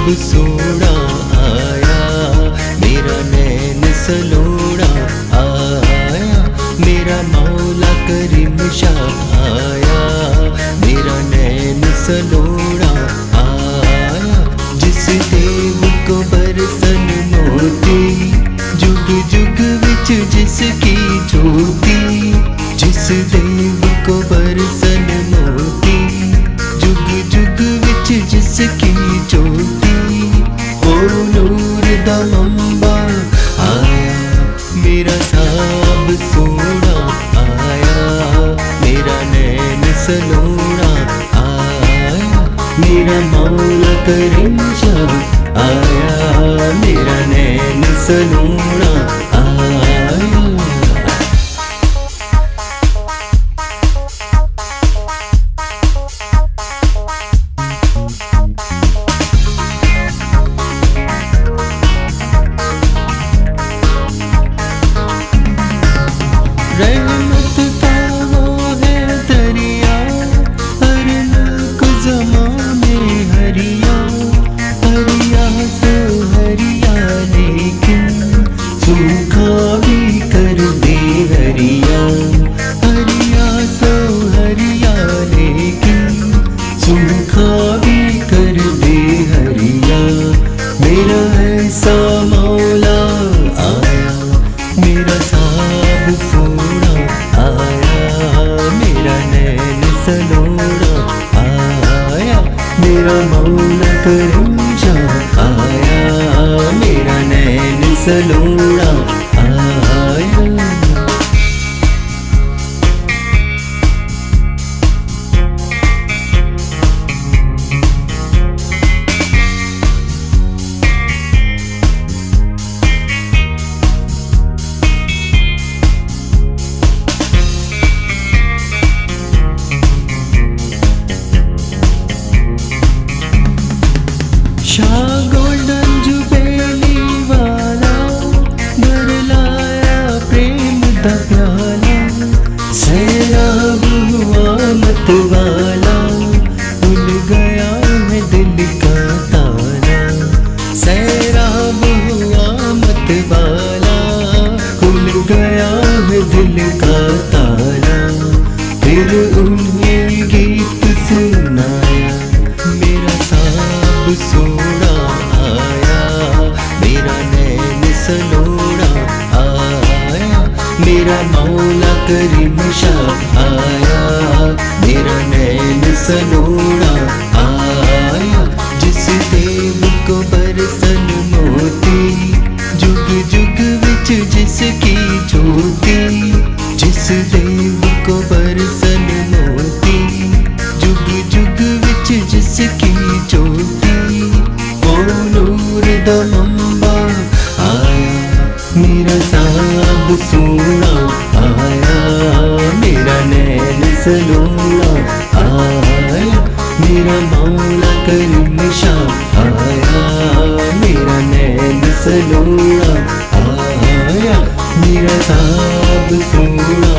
साब सोना आया, मेरा नैन सलोना आया, मेरा मौला करीम शाह आया, मेरा नैन सलोना आया। जिस देव को बरसन मोती, जुग जुग विच जिसकी ज्योति, जिस देव को बरसन मोती, जुग जुग विच जिसकी ज्योति, ओ नूर दा मंबा आया, मेरा साब सोना आया, मेरा नैन सलोना आया, मेरा मौला करीम शाह आया, मेरा नैन सलोना आया। रहमत का वो है दरिया, हर मुल्क ज़माने हरिया, हरिया सो हरिया लेकिन सूखा भी कर दे हरिया, हरिया सो हरिया लेकिन सूखा भी कर दे हरिया। मेरा ऐसा मौला आया, मेरा साब सोना आया, मेरा नैन सलोना आया, मेरा मौला करीम शाह आया, मेरा नैन सलोना आया। शाह गोल्डन जुबेली वाला, भर लाया प्रेम दा प्याला, सैराब हुआ मत वाला, खुल गया है दिल का ताला, सैराब हुआ मत वाला, खुल गया है दिल का ताला। फिर उन्हें गीत सुनाया, मेरा साब सोना आया, मेरा नैन सलोना आया, मेरा मौला करीम शाह आया, मेरा नैन सलोना आया। जिस देव को बरसन मोती, जुग जुग विच जिसकी ज्योति, जिस देव को बरसन मोती, जुग जुग विच जिसकी ज्योति, ओ नूर दा मंबा आया, मेरा साब सोना आया, मेरा नैन सलोना आया, मेरा मौला करीम शाह आया, मेरा नैन सलोना आया, मेरा साब सोना